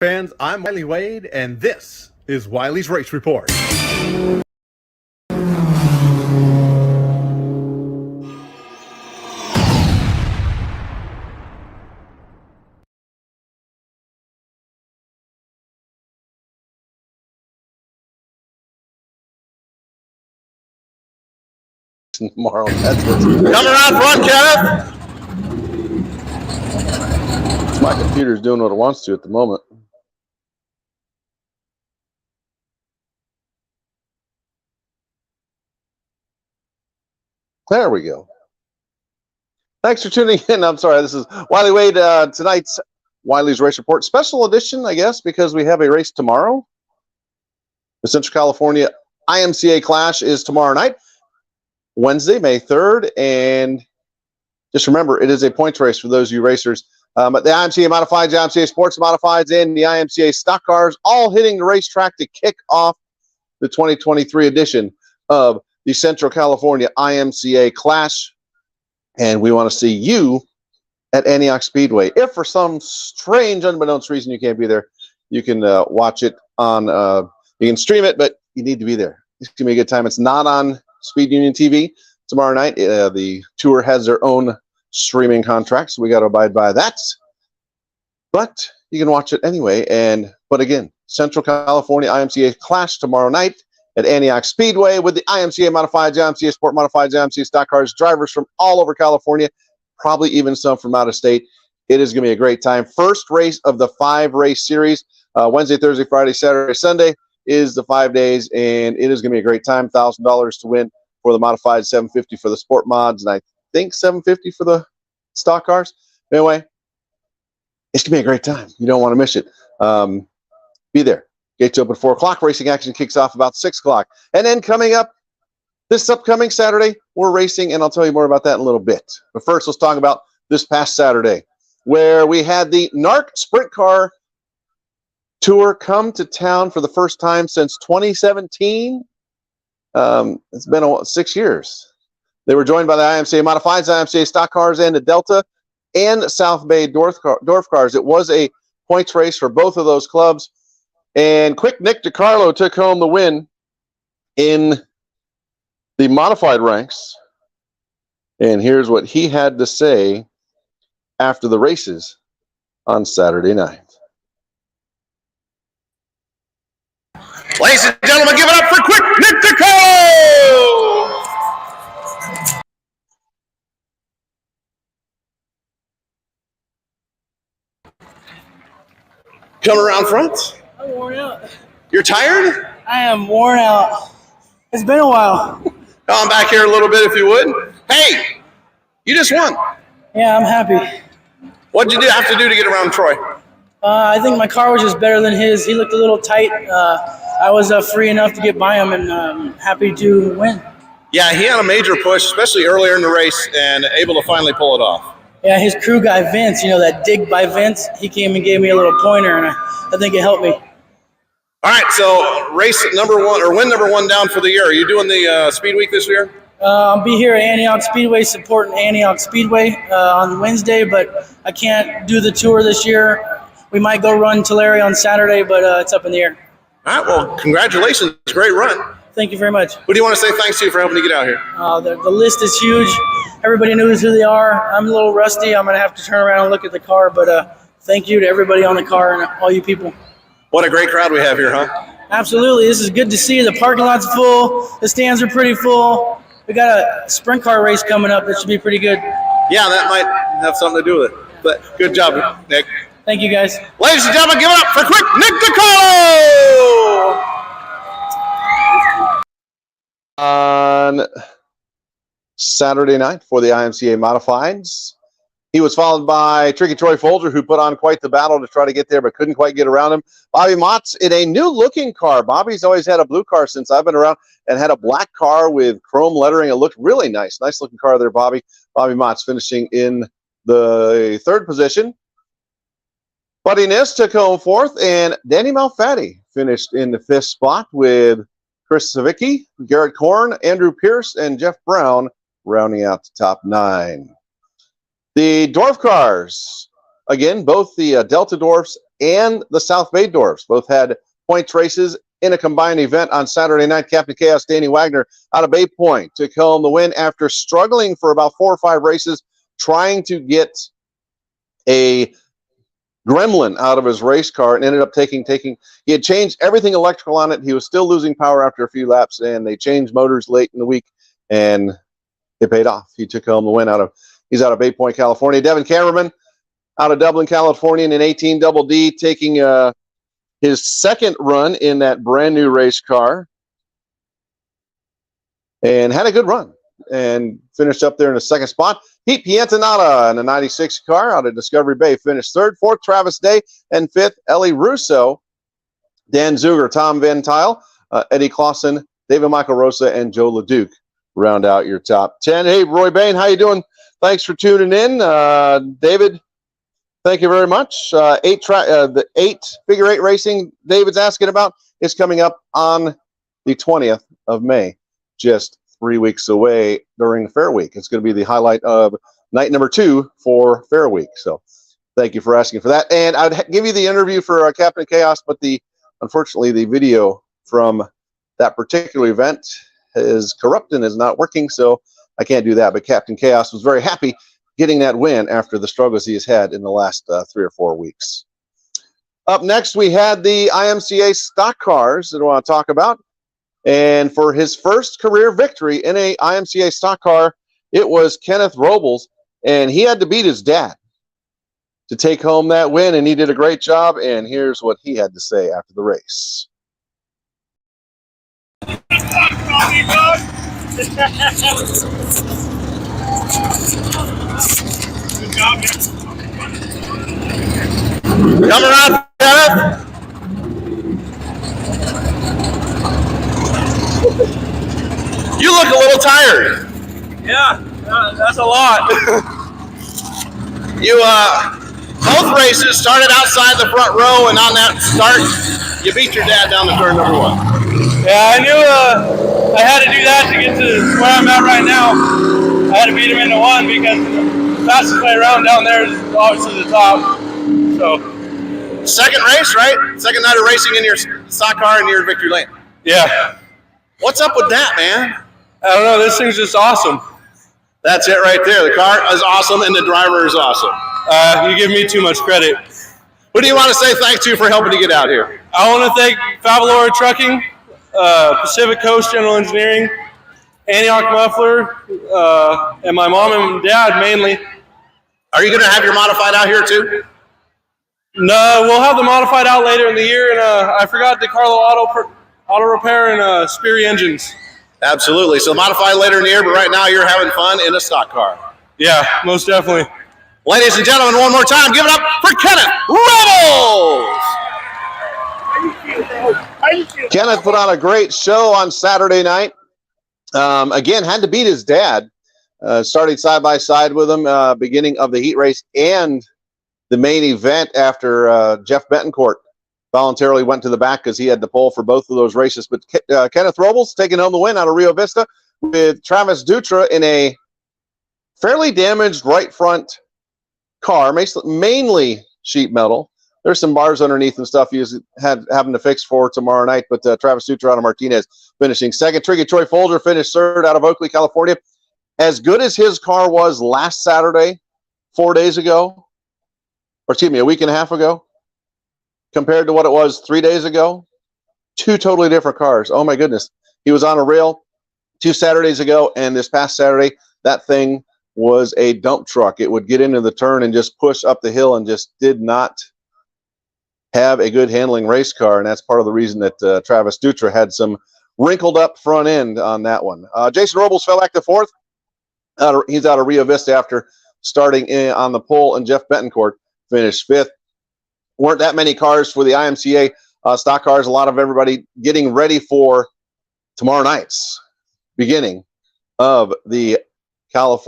Fans, I'm Wylie Wade, and this is Wylie's Race Report. Tomorrow. That's what's Coming around front, Kenneth. My computer's doing what it wants to at the moment. There we go. Thanks for tuning in. I'm sorry, this is Wylie Wade. Tonight's Wylie's Race Report special edition, I guess, because we have a race tomorrow. The Central California IMCA Clash is tomorrow night, Wednesday, May 3rd, and just remember, it is a points race for those of you racers. The IMCA Modifieds, the IMCA Sports Modifieds, and the IMCA Stock Cars all hitting the racetrack to kick off the 2023 edition of the Central California IMCA Clash. And we want to see you at Antioch Speedway. If for some strange, unbeknownst reason you can't be there, you can watch it on, you can stream it, but you need to be there. It's going to be a good time. It's not on Speed Union TV tomorrow night. The tour has their own streaming contract, so we got to abide by that. But you can watch it anyway. But again, Central California IMCA Clash tomorrow night at Antioch Speedway with the IMCA Modifieds, IMCA Sport Modifieds, IMCA Stock Cars, drivers from all over California, probably even some from out of state. It is going to be a great time. First race of the 5-race series, Wednesday, Thursday, Friday, Saturday, Sunday is the 5 days, and it is going to be a great time. $1,000 to win for the Modified, $750 for the Sport Mods, and I think $750 for the Stock Cars. Anyway, it's going to be a great time. You don't want to miss it. Be there. Gates open at 4 o'clock. Racing action kicks off about 6 o'clock. And then coming up this upcoming Saturday, we're racing, and I'll tell you more about that in a little bit. But first, let's talk about this past Saturday, where we had the NARC Sprint Car Tour come to town for the first time since 2017. It's been 6 years. They were joined by the IMCA Modifieds, IMCA Stock Cars, and the Delta and South Bay Dwarf Cars. It was a points race for both of those clubs. And Quick Nick DiCarlo took home the win in the modified ranks. And here's what he had to say after the races on Saturday night. Ladies and gentlemen, give it up for Quick Nick DiCarlo! Coming around front. I'm worn out. You're tired? I am worn out. It's been a while. Come back here a little bit if you would. Hey, you just won. Yeah, I'm happy. What did you have to do to get around Troy? I think my car was just better than his. He looked a little tight. I was free enough to get by him, and happy to win. Yeah, he had a major push, especially earlier in the race, and able to finally pull it off. Yeah, his crew guy, Vince, that dig by Vince, he came and gave me a little pointer, and I think it helped me. All right, so race number 1, or win number 1 down for the year. Are you doing the Speed Week this year? I'll be here at Antioch Speedway, supporting Antioch Speedway on Wednesday, but I can't do the tour this year. We might go run Tulare on Saturday, but it's up in the air. All right, well, congratulations. Great run. Thank you very much. Who do you want to say thanks to for helping you get out here? The list is huge. Everybody knows who they are. I'm a little rusty. I'm going to have to turn around and look at the car, but thank you to everybody on the car and all you people. What a great crowd we have here, huh? Absolutely. This is good to see. The parking lot's full. The stands are pretty full. We got a sprint car race coming up that should be pretty good. Yeah, that might have something to do with it. But good job, Nick. Thank you, guys. Ladies and gentlemen, give it up for Quick Nick DiCarlo! On Saturday night for the IMCA Modifieds, he was followed by Tricky Troy Folger, who put on quite the battle to try to get there, but couldn't quite get around him. Bobby Motts in a new-looking car. Bobby's always had a blue car since I've been around, and had a black car with chrome lettering. It looked really nice. Nice-looking car there, Bobby. Bobby Motts finishing in the 3rd position. Buddy Niss took home 4th, and Danny Malfatti finished in the 5th spot with Chris Savicki, Garrett Korn, Andrew Pierce, and Jeff Brown rounding out the top 9. The Dwarf Cars again, both the Delta Dwarfs and the South Bay Dwarfs both had points races in a combined event on Saturday night. Captain Chaos Danny Wagner out of Bay Point took home the win after struggling for about 4 or 5 races, trying to get a gremlin out of his race car, and ended up taking he had changed everything electrical on it. He was still losing power after a few laps, and they changed motors late in the week, and it paid off. He took home the win he's out of Bay Point, California. Devin Cameraman out of Dublin, California in an 18 Double D, taking his second run in that brand new race car, and had a good run and finished up there in the second spot. Pete Piantanata in a 96 car out of Discovery Bay finished third. Fourth, Travis Day, and fifth, Ellie Russo, Dan Zuger, Tom Van Tile, Eddie Clausen, David Michael Rosa, and Joe LeDuc round out your top 10. Hey, Roy Bain, how you doing? Thanks for tuning in. David, thank you very much. The 8 figure 8 racing David's asking about is coming up on the 20th of May, just 3 weeks away during Fair Week. It's going to be the highlight of night number 2 for Fair Week. So thank you for asking for that. And I'd give you the interview for Captain Chaos, but unfortunately the video from that particular event is corrupt and is not working, so I can't do that. But Captain Chaos was very happy getting that win after the struggles he has had in the last 3 or 4 weeks. Up next, we had the IMCA stock cars that I want to talk about. And for his first career victory in a IMCA stock car, it was Kenneth Robles, and he had to beat his dad to take home that win, and he did a great job. And here's what he had to say after the race. Come around, Kenneth. You look a little tired. Yeah, that's a lot. You both races started outside the front row, and on that start, you beat your dad down to turn number 1. Yeah, I knew I had to do that to get to where I'm at right now. I had to beat him into 1 because the fastest way around down there is obviously the top. So, Second race, right? Second night of racing in your stock car in your victory lane. yeah. What's up with that, man? I don't know, this thing's just awesome. That's it right there. The car is awesome, and the driver is awesome. You give me too much credit. Who do you want to say thanks to for helping you get out here? I want to thank Favalora Trucking, Pacific Coast General Engineering, Antioch Muffler, and my mom and dad mainly. Are you going to have your modified out here too? No, we'll have the modified out later in the year, and I forgot DeCarlo Auto Repair and Sperry Engines. Absolutely. So modified later in the year, but right now you're having fun in a stock car. Yeah, most definitely. Ladies and gentlemen, one more time, give it up for Kenneth Robles! Kenneth put on a great show on Saturday night. Again, had to beat his dad, starting side by side with him, beginning of the heat race and the main event after Jeff Betancourt voluntarily went to the back because he had the pole for both of those races. But Kenneth Robles taking home the win out of Rio Vista with Travis Dutra in a fairly damaged right front car, mainly sheet metal. There's some bars underneath and stuff he's having to fix for tomorrow night. But Travis Dutra out of Martinez finishing second. Triggy Troy Folger finished third out of Oakley, California. As good as his car was last Saturday, 4 days ago, or excuse me, a week and a half ago, compared to what it was 3 days ago, 2 totally different cars. Oh my goodness. He was on a rail 2 Saturdays ago, and this past Saturday, that thing was a dump truck. It would get into the turn and just push up the hill and just did not have a good handling race car, and that's part of the reason that Travis Dutra had some wrinkled up front end on that one. Jason Robles fell back to fourth. He's out of Rio Vista after starting in on the pole, and Jeff Betancourt finished fifth. Weren't that many cars for the IMCA stock cars. A lot of everybody getting ready for tomorrow night's beginning of the Central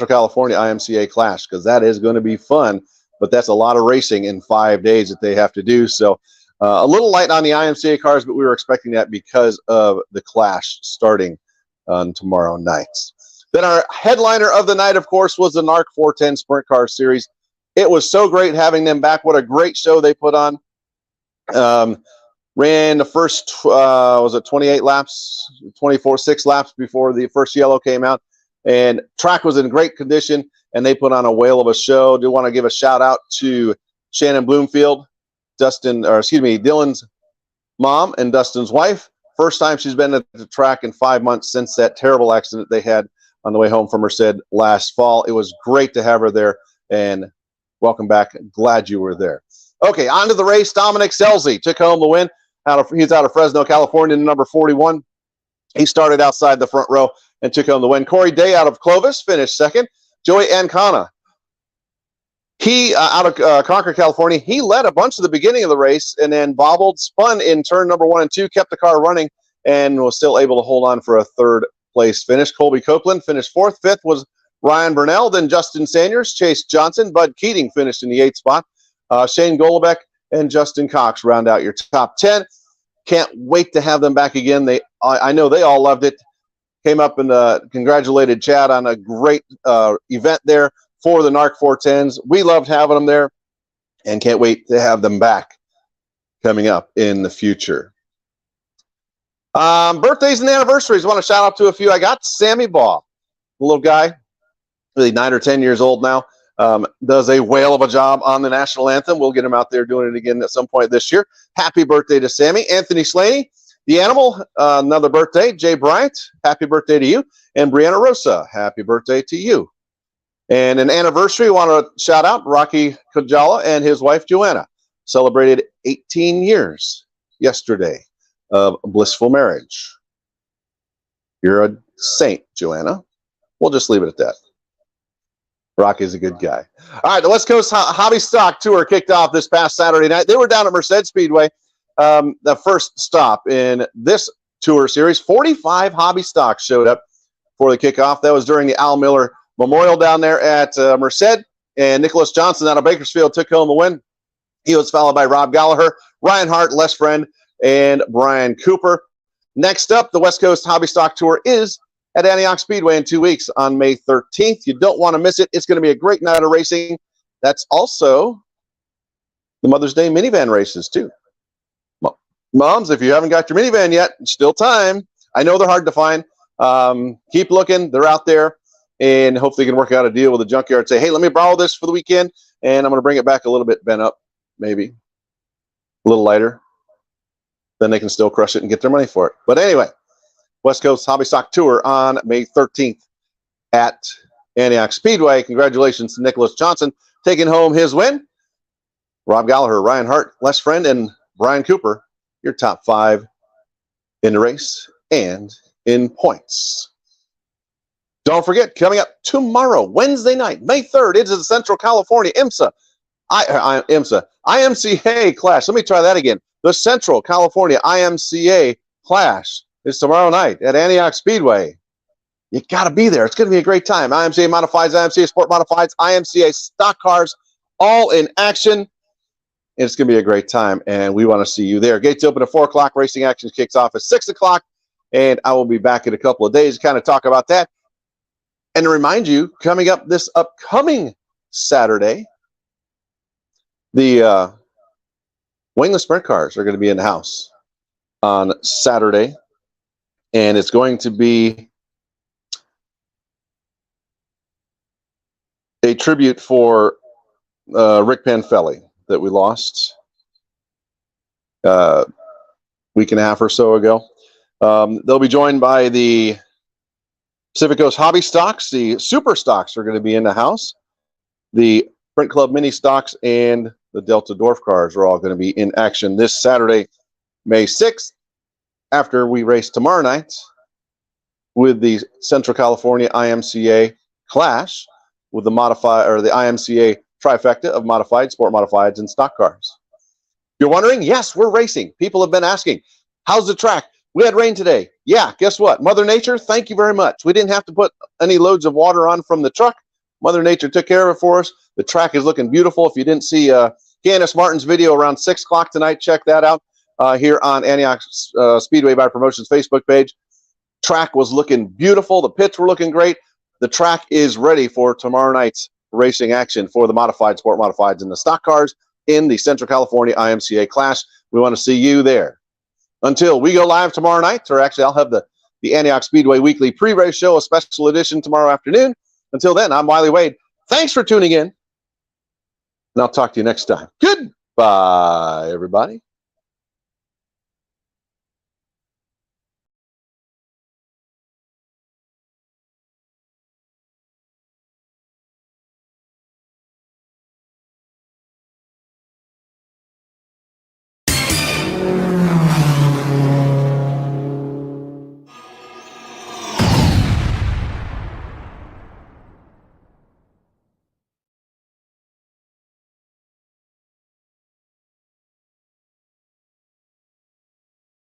California IMCA Clash, because that is going to be fun, but that's a lot of racing in 5 days that they have to do. So a little light on the IMCA cars, but we were expecting that because of the Clash starting on tomorrow night. Then our headliner of the night, of course, was the NARC 410 Sprint Car Series. It was so great having them back. What a great show they put on. Ran the first, was it 28 laps, 6 laps before the first yellow came out. And track was in great condition, and they put on a whale of a show. Do want to give a shout out to Shannon Bloomfield, Dylan's mom and Dustin's wife. First time she's been at the track in 5 months since that terrible accident they had on the way home from Merced last fall. It was great to have her there, and welcome back. Glad you were there. Okay, on to the race. Dominic Selzy took home the win. He's out of Fresno, California, number 41. He started outside the front row and took home the win. Corey Day out of Clovis finished second. Joey Ancona, he out of Concord, California, he led a bunch of the beginning of the race and then bobbled, spun in turn number 1 and 2, kept the car running, and was still able to hold on for a third place finish. Colby Copeland finished fourth. Fifth was Ryan Burnell, then Justin Sanders, Chase Johnson, Bud Keating finished in the 8th spot. Shane Golobeck and Justin Cox round out your top 10. Can't wait to have them back again. I know they all loved it. Came up and congratulated Chad on a great event there for the NARC 410s. We loved having them there and can't wait to have them back coming up in the future. Birthdays and anniversaries. I want to shout out to a few. I got Sammy Baugh, the little guy, really 9 or 10 years old now. Does a whale of a job on the national anthem. We'll get him out there doing it again at some point this year. Happy birthday to Sammy. Anthony Slaney, the animal, another birthday. Jay Bryant, happy birthday to you. And Brianna Rosa, happy birthday to you. And an anniversary, want to shout out Rocky Kajala and his wife Joanna. Celebrated 18 years yesterday of blissful marriage. You're a saint, Joanna. We'll just leave it at that. Rocky's a good guy. All right, the West Coast Hobby Stock Tour kicked off this past Saturday night. They were down at Merced Speedway, the first stop in this tour series. 45 hobby stocks showed up for the kickoff. That was during the Al Miller Memorial down there at Merced, and Nicholas Johnson out of Bakersfield took home the win. He was followed by Rob Gallagher, Ryan Hart, Les Friend, and Brian Cooper. Next up, the West Coast Hobby Stock Tour is at Antioch Speedway in 2 weeks on May 13th. You don't want to miss it. It's going to be a great night of racing. That's also the Mother's Day minivan races, too. Moms, if you haven't got your minivan yet, still time. I know they're hard to find. Keep looking. They're out there, and hopefully you can work out a deal with the junkyard. Say, hey, let me borrow this for the weekend, and I'm going to bring it back a little bit bent up, maybe a little lighter. Then they can still crush it and get their money for it. But anyway, West Coast Hobby Stock Tour on May 13th at Antioch Speedway. Congratulations to Nicholas Johnson taking home his win. Rob Gallagher, Ryan Hart, Les Friend, and Brian Cooper, your top 5 in the race and in points. Don't forget, coming up tomorrow, Wednesday night, May 3rd, it's the Central California IMCA Clash. Let me try that again. The Central California IMCA Clash is tomorrow night at Antioch Speedway. You got to be there. It's going to be a great time. IMCA Modifieds, IMCA Sport Modifieds, IMCA Stock Cars, all in action. It's going to be a great time, and we want to see you there. Gates open at 4 o'clock. Racing Action kicks off at 6 o'clock, and I will be back in a couple of days to kind of talk about that. And to remind you, coming up this upcoming Saturday, the wingless sprint cars are going to be in the house on Saturday, and it's going to be a tribute for Rick Panfelli that we lost a week and a half or so ago. They'll be joined by the Pacific Coast Hobby Stocks. The Super Stocks are going to be in the house. The Sprint Club Mini Stocks and the Delta Dwarf cars are all going to be in action this Saturday, May 6th, after we race tomorrow night with the Central California IMCA Clash with the IMCA trifecta of modified, sport modifieds, and stock cars. You're wondering? Yes, we're racing. People have been asking, how's the track? We had rain today. Yeah, guess what? Mother Nature, thank you very much. We didn't have to put any loads of water on from the truck. Mother Nature took care of it for us. The track is looking beautiful. If you didn't see Candace Martin's video around 6 o'clock tonight, check that out here on Antioch Speedway by Promotions Facebook page. Track was looking beautiful. The pits were looking great. the track is ready for tomorrow night's racing action for the modified, sport modifieds, and the stock cars in the Central California IMCA Clash. We want to see you there. Until we go live tomorrow night, or actually I'll have the Antioch Speedway Weekly pre-race show, a special edition tomorrow afternoon. Until then, I'm Wylie Wade. Thanks for tuning in, and I'll talk to you next time. Goodbye, everybody.